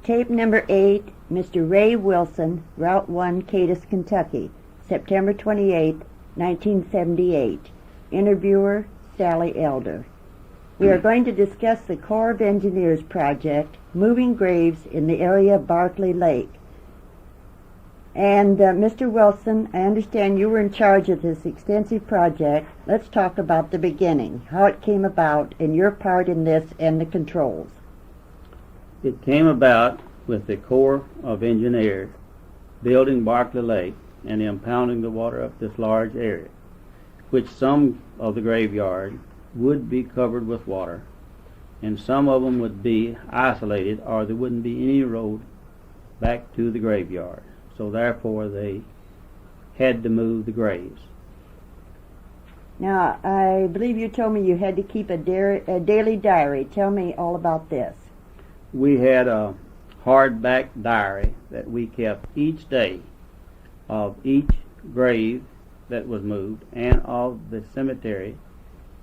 Tape number 8, Mr. Ray Wilson, Route 1, Cadiz, Kentucky, September 28, 1978. Interviewer, Sally Elder. We are going to discuss the Corps of Engineers project, moving graves in the area of Barkley Lake. And Mr. Wilson, I understand you were in charge of this extensive project. Let's talk about the beginning, how it came about, and your part in this and the controls. It came about with the Corps of Engineers building Barkley Lake and impounding the water up this large area, which some of the graveyard would be covered with water, and some of them would be isolated, or there wouldn't be any road back to the graveyard. So therefore they had to move the graves. Now, I believe you told me you had to keep a daily diary. Tell me all about this. We had a hardback diary that we kept each day of each grave that was moved and of the cemetery,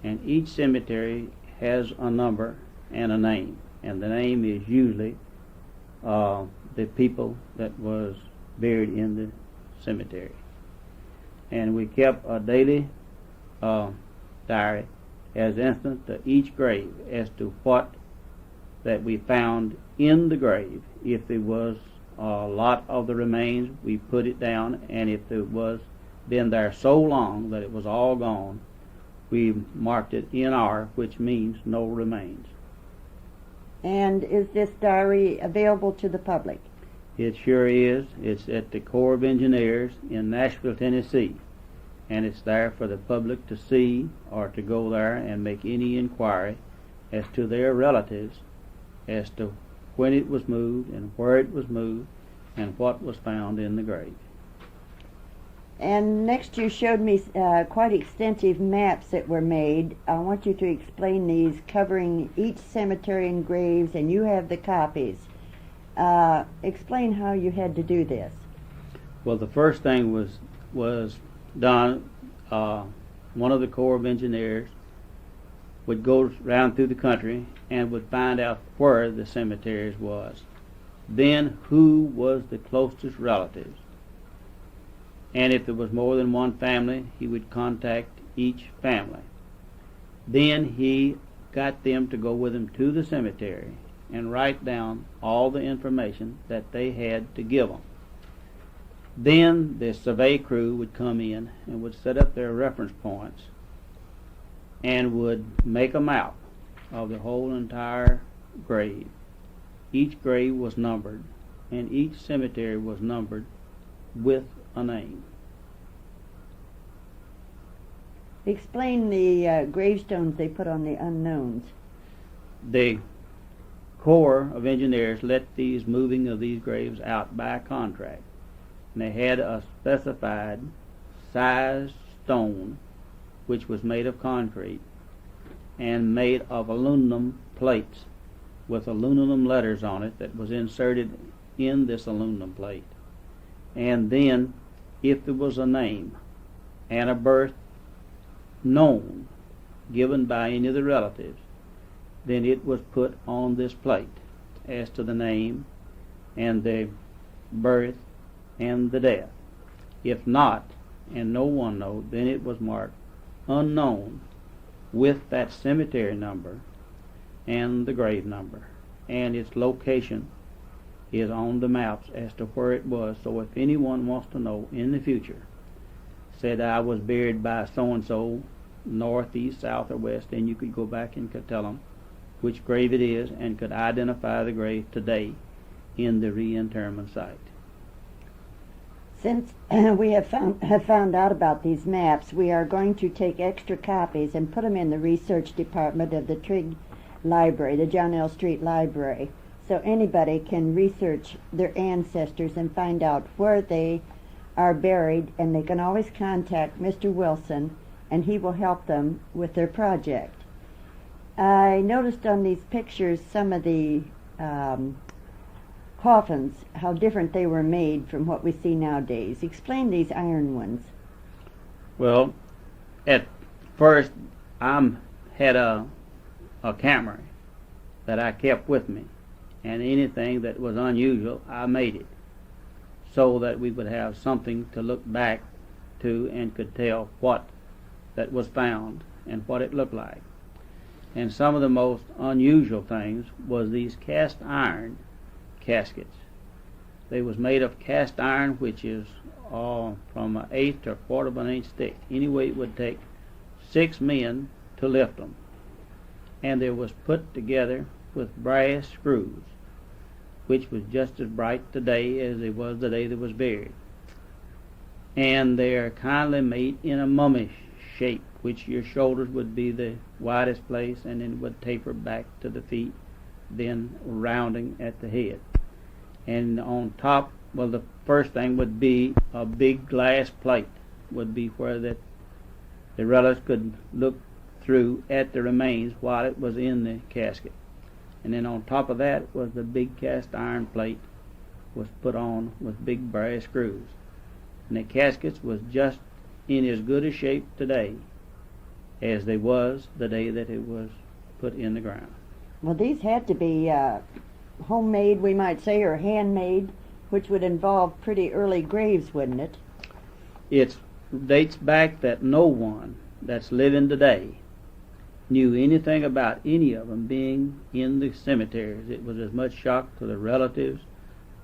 and each cemetery has a number and a name, and the name is usually the people that was buried in the cemetery. And we kept a daily diary as instant to each grave as to what that we found in the grave. If there was a lot of the remains, we put it down, and if it was been there so long that it was all gone, we marked it NR, which means no remains. And is this diary available to the public? It sure is. It's at the Corps of Engineers in Nashville, Tennessee, and it's there for the public to see or to go there and make any inquiry as to their relatives as to when it was moved and where it was moved and what was found in the grave. And next you showed me quite extensive maps that were made. I want you to explain these, covering each cemetery and graves, and you have the copies. Explain how you had to do this. Well, the first thing was done. One of the Corps of Engineers would go around through the country and would find out where the cemeteries was. Then who was the closest relatives. And if there was more than one family, he would contact each family. Then he got them to go with him to the cemetery and write down all the information that they had to give them. Then the survey crew would come in and would set up their reference points and would make a map of the whole entire grave. Each grave was numbered, and each cemetery was numbered with a name. Explain the gravestones they put on the unknowns. The Corps of Engineers let these moving of these graves out by contract, and they had a specified size stone which was made of concrete and made of aluminum plates with aluminum letters on it that was inserted in this aluminum plate. And then if there was a name and a birth known given by any of the relatives, then it was put on this plate as to the name and the birth and the death. If not, and no one knowed, then it was marked unknown with that cemetery number and the grave number, and its location is on the maps as to where it was. So if anyone wants to know in the future, said I was buried by so-and-so, north, east, south, or west, then you could go back and could tell them which grave it is and could identify the grave today in the reinterment site. Since we have found out about these maps, we are going to take extra copies and put them in the research department of the Trigg Library, the John L. Street Library, so anybody can research their ancestors and find out where they are buried, and they can always contact Mr. Wilson, and he will help them with their project. I noticed on these pictures some of the coffins, how different they were made from what we see nowadays. Explain these iron ones. Well, at first I had a camera that I kept with me, and anything that was unusual, I made it, so that we would have something to look back to and could tell what that was found and what it looked like. And some of the most unusual things was these cast iron caskets. They was made of cast iron, which is from an eighth to a quarter of an inch thick. Anyway, it would take 6 men to lift them. And they was put together with brass screws, which was just as bright today as it was the day they was buried. And they are kindly made in a mummy shape, which your shoulders would be the widest place, and then would taper back to the feet, then rounding at the head. And on top, well, the first thing would be a big glass plate, would be where the relatives could look through at the remains while it was in the casket. And then on top of that was the big cast iron plate was put on with big brass screws. And the caskets was just in as good a shape today as they was the day that it was put in the ground. Well, these had to be homemade, we might say, or handmade, which would involve pretty early graves, wouldn't it? It dates back that no one that's living today knew anything about any of them being in the cemeteries. It was as much shock to the relatives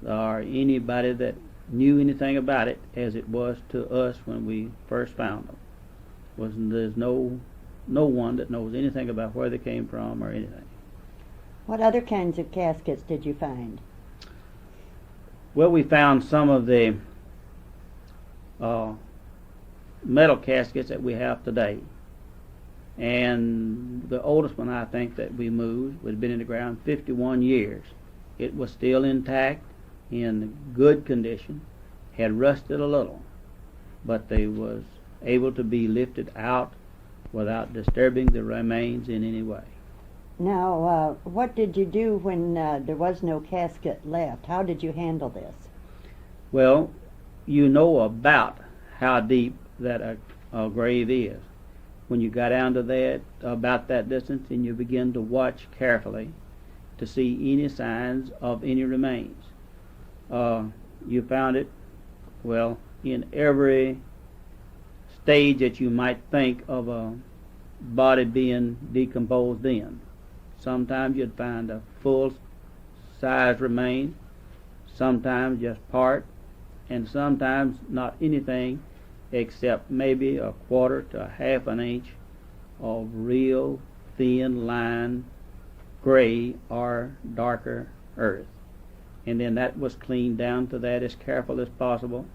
or anybody that knew anything about it as it was to us when we first found them. There's no one that knows anything about where they came from or anything. What other kinds of caskets did you find? Well, we found some of the metal caskets that we have today. And the oldest one, I think, that we moved had been in the ground 51 years. It was still intact, in good condition, had rusted a little, but they was able to be lifted out without disturbing the remains in any way. Now, what did you do when there was no casket left? How did you handle this? Well, you know about how deep that a grave is. When you got down to that, about that distance, and you begin to watch carefully to see any signs of any remains. You found it, well, in every stage that you might think of a body being decomposed in. Sometimes you'd find a full-size remain, sometimes just part, and sometimes not anything except maybe a quarter to a half an inch of real thin line gray or darker earth. And then that was cleaned down to that as careful as possible,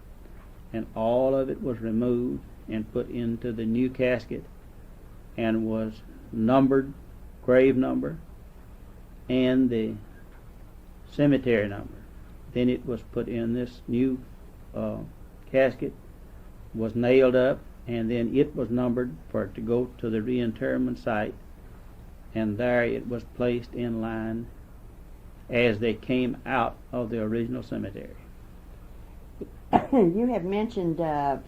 and all of it was removed and put into the new casket and was numbered, grave number, and the cemetery number. Then it was put in this new casket, was nailed up, and then it was numbered for it to go to the reinterment site, and there it was placed in line as they came out of the original cemetery. You have mentioned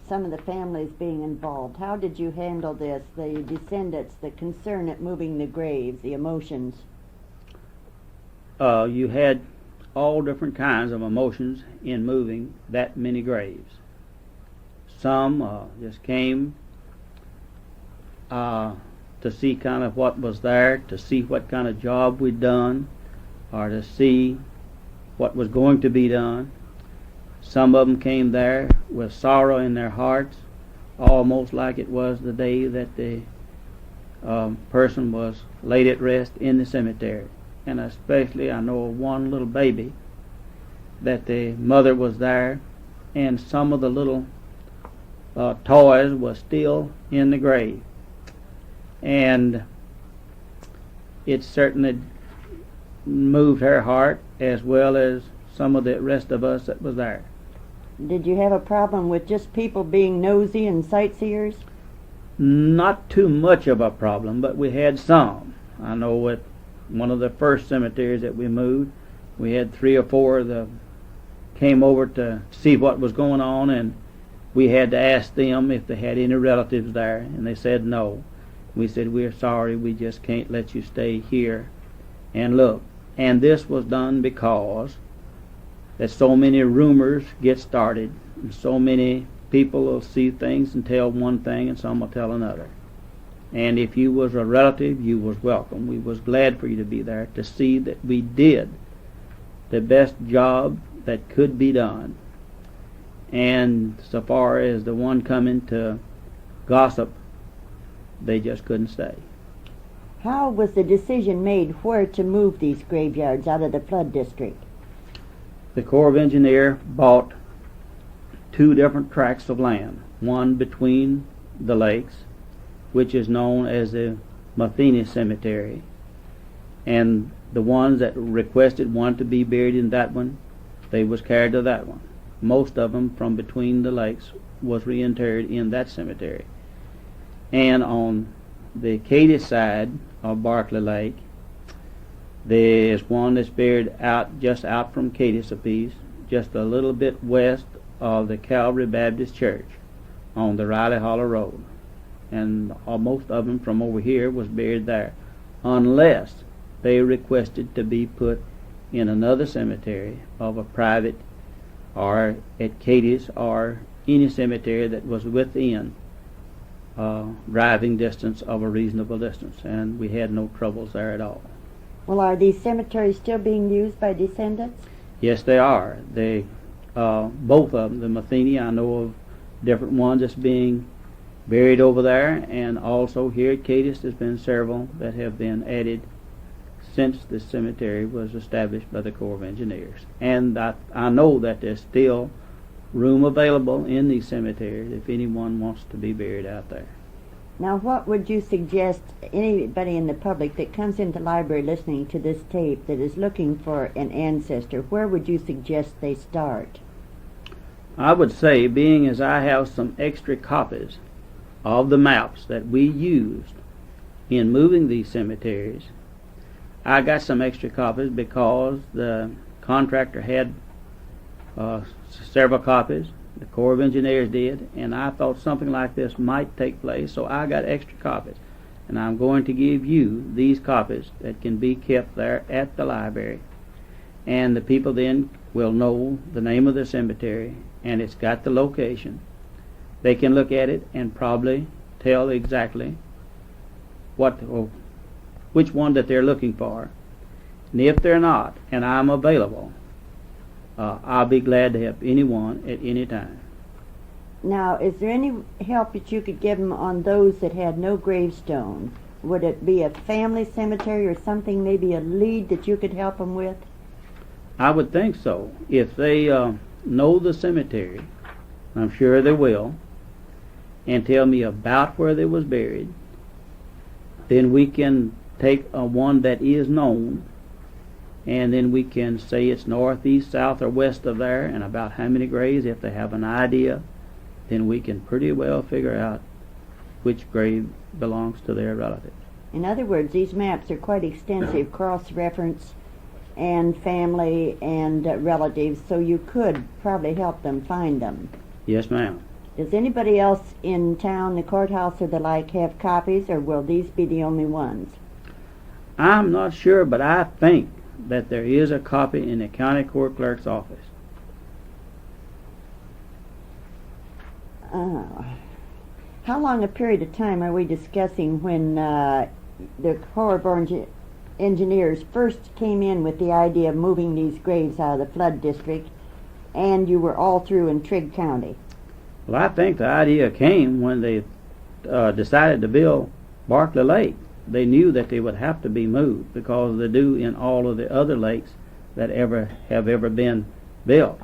some of the families being involved. How did you handle this, the descendants, the concern at moving the graves, the emotions? You had all different kinds of emotions in moving that many graves. Some just came to see kind of what was there, to see what kind of job we'd done, or to see what was going to be done. Some of them came there with sorrow in their hearts, almost like it was the day that the person was laid at rest in the cemetery. And especially I know of one little baby that the mother was there, and some of the little toys was still in the grave. And it certainly moved her heart as well as some of the rest of us that was there. Did you have a problem with just people being nosy and sightseers? Not too much of a problem, but we had some. I know at one of the first cemeteries that we moved, we had 3 or 4 that came over to see what was going on, and we had to ask them if they had any relatives there, and they said no. We said, "We're sorry, we just can't let you stay here and look." And this was done because that so many rumors get started, and so many people will see things and tell one thing, and some will tell another. And if you was a relative, you was welcome. We was glad for you to be there to see that we did the best job that could be done. And so far as the one coming to gossip, they just couldn't stay. How was the decision made where to move these graveyards out of the flood district? The Corps of Engineers bought 2 different tracts of land, one between the lakes, which is known as the Matheny Cemetery, and the ones that requested one to be buried in that one, they was carried to that one. Most of them from between the lakes was reinterred in that cemetery. And on the Cadiz side of Barkley Lake, there's one that's buried just out from Cadiz a piece, just a little bit west of the Calvary Baptist Church on the Riley Hollow Road. And most of them from over here was buried there, unless they requested to be put in another cemetery of a private, or at Cadiz, or any cemetery that was within driving distance of a reasonable distance. And we had no troubles there at all. Well, are these cemeteries still being used by descendants? Yes, they are. They both of them, the Matheny, I know of different ones that's being buried over there, and also here at Cadiz there's been several that have been added since the cemetery was established by the Corps of Engineers. And I know that there's still room available in these cemeteries if anyone wants to be buried out there. Now, what would you suggest anybody in the public that comes into the library listening to this tape that is looking for an ancestor, where would you suggest they start? I would say, being as I have some extra copies of the maps that we used in moving these cemeteries, I got some extra copies because the contractor had several copies, the Corps of Engineers did, and I thought something like this might take place, so I got extra copies. And I'm going to give you these copies that can be kept there at the library. And the people then will know the name of the cemetery, and it's got the location. They can look at it and probably tell exactly which one that they're looking for. And if they're not, and I'm available, I'll be glad to help anyone at any time. Now, is there any help that you could give them on those that had no gravestone? Would it be a family cemetery or something, maybe a lead that you could help them with? I would think so. If they know the cemetery, I'm sure they will, and tell me about where they was buried, then we can take one that is known, and then we can say it's north, east, south, or west of there, and about how many graves. If they have an idea, then we can pretty well figure out which grave belongs to their relatives. In other words, these maps are quite extensive, cross-reference and family and relatives, so you could probably help them find them. Yes, ma'am. Does anybody else in town, the courthouse or the like, have copies, or will these be the only ones? I'm not sure, but I think that there is a copy in the county court clerk's office. How long a period of time are we discussing when the Corps of Engineers first came in with the idea of moving these graves out of the flood district, and you were all through in Trigg County? Well, I think the idea came when they decided to build Barkley Lake. They knew that they would have to be moved because they do in all of the other lakes that have ever been built.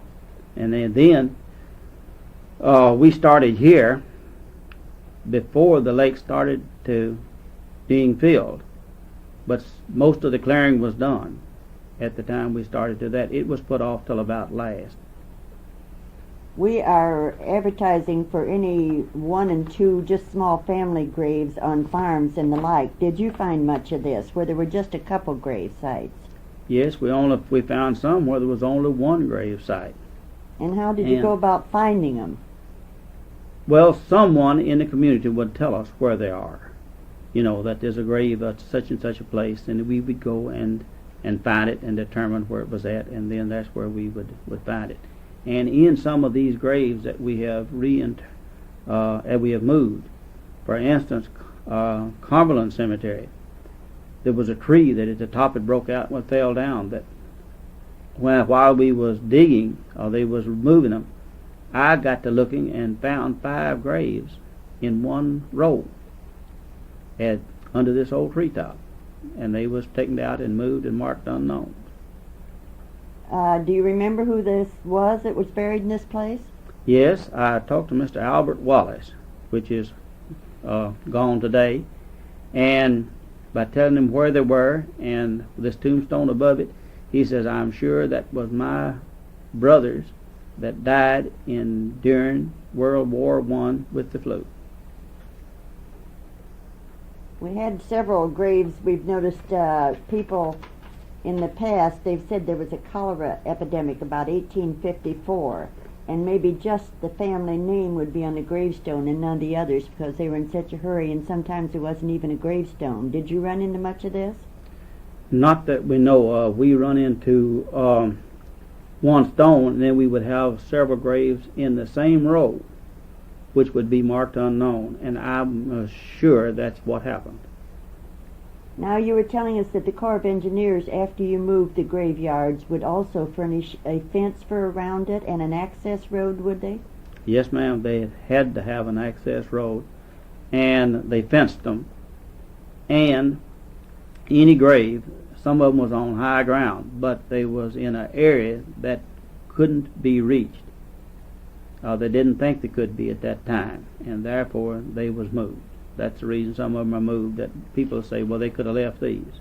And then we started here before the lake started to being filled, but most of the clearing was done at the time we started to that. It was put off till about last. We are advertising for any 1 and 2 just small family graves on farms and the like. Did you find much of this, where there were just a couple grave sites? Yes, we found some where there was only one grave site. And how did you go about finding them? Well, someone in the community would tell us where they are. You know, that there's a grave at such and such a place, and we would go and and find it and determine where it was at, and then that's where we would find it. And in some of these graves that we have moved, for instance, Cumberland Cemetery, there was a tree that at the top had broke out and fell down. That while we was digging, or they was removing them, I got to looking and found 5 graves in one row under this old treetop, and they was taken out and moved and marked unknown. Do you remember who this was that was buried in this place? Yes, I talked to Mr. Albert Wallace, which is gone today, and by telling him where they were and this tombstone above it, he says, I'm sure that was my brothers that died during World War I with the flu. We had several graves. We've noticed people in the past, they've said there was a cholera epidemic about 1854, and maybe just the family name would be on the gravestone and none of the others because they were in such a hurry, and sometimes there wasn't even a gravestone. Did you run into much of this? Not that we know of. We run into one stone, and then we would have several graves in the same row, which would be marked unknown, and I'm sure that's what happened. Now, you were telling us that the Corps of Engineers, after you moved the graveyards, would also furnish a fence for around it and an access road, would they? Yes, ma'am. They had to have an access road, and they fenced them. And any grave, some of them was on high ground, but they was in an area that couldn't be reached. They didn't think they could be at that time, and therefore they was moved. That's the reason some of them are moved, that people say, well, they could have left these.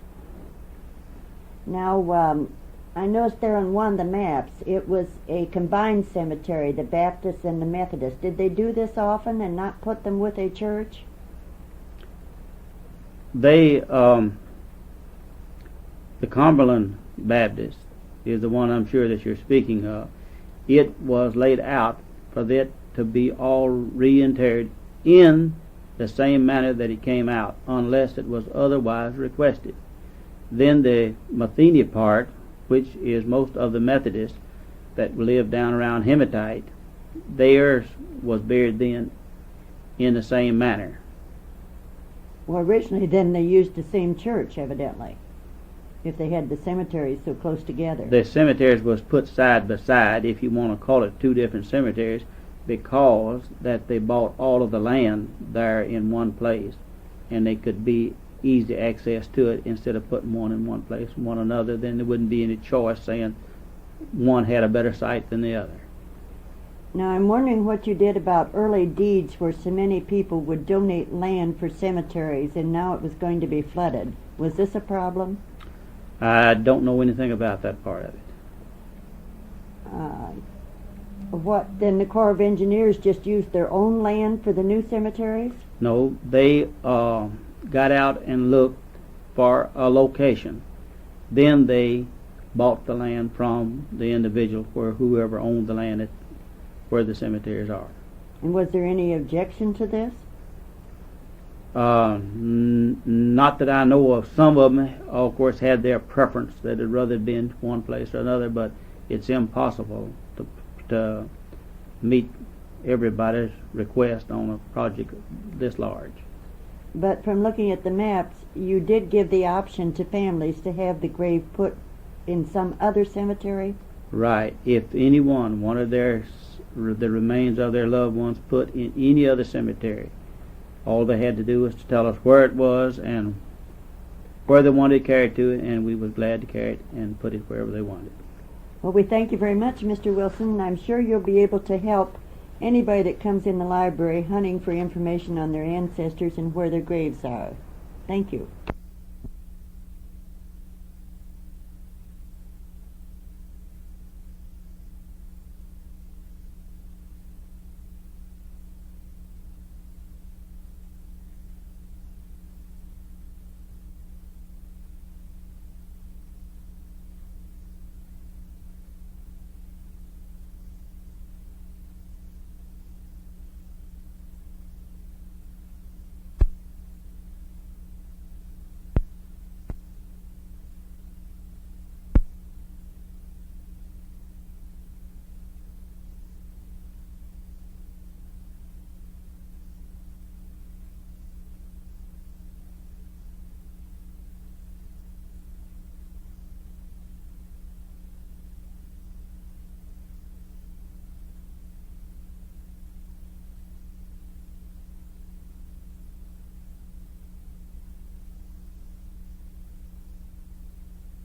Now, I noticed there on one of the maps, it was a combined cemetery, the Baptist and the Methodist. Did they do this often and not put them with a church? They, the Cumberland Baptist is the one I'm sure that you're speaking of. It was laid out for that to be all reinterred in the same manner that it came out, unless it was otherwise requested. Then the Mathenia part, which is most of the Methodists that live down around Hematite, theirs was buried then in the same manner. Well, originally then they used the same church, evidently, if they had the cemeteries so close together. The cemeteries was put side by side, if you want to call it 2 different cemeteries, because that they bought all of the land there in one place, and they could be easy access to it instead of putting one in one place and one another. Then there wouldn't be any choice saying one had a better site than the other. Now, I'm wondering what you did about early deeds where so many people would donate land for cemeteries and now it was going to be flooded. Was this a problem? I don't know anything about that part of it. What, then the Corps of Engineers just used their own land for the new cemeteries? No, they got out and looked for a location. Then they bought the land from the individual, where whoever owned the land where the cemeteries are. And was there any objection to this? Not that I know of. Some of them, of course, had their preference that they'd rather been one place or another, but it's impossible to meet everybody's request on a project this large. But from looking at the maps, you did give the option to families to have the grave put in some other cemetery? Right. If anyone wanted the remains of their loved ones put in any other cemetery, all they had to do was to tell us where it was and where they wanted to carry it to, and we were glad to carry it and put it wherever they wanted. Well, we thank you very much, Mr. Wilson, and I'm sure you'll be able to help anybody that comes in the library hunting for information on their ancestors and where their graves are. Thank you.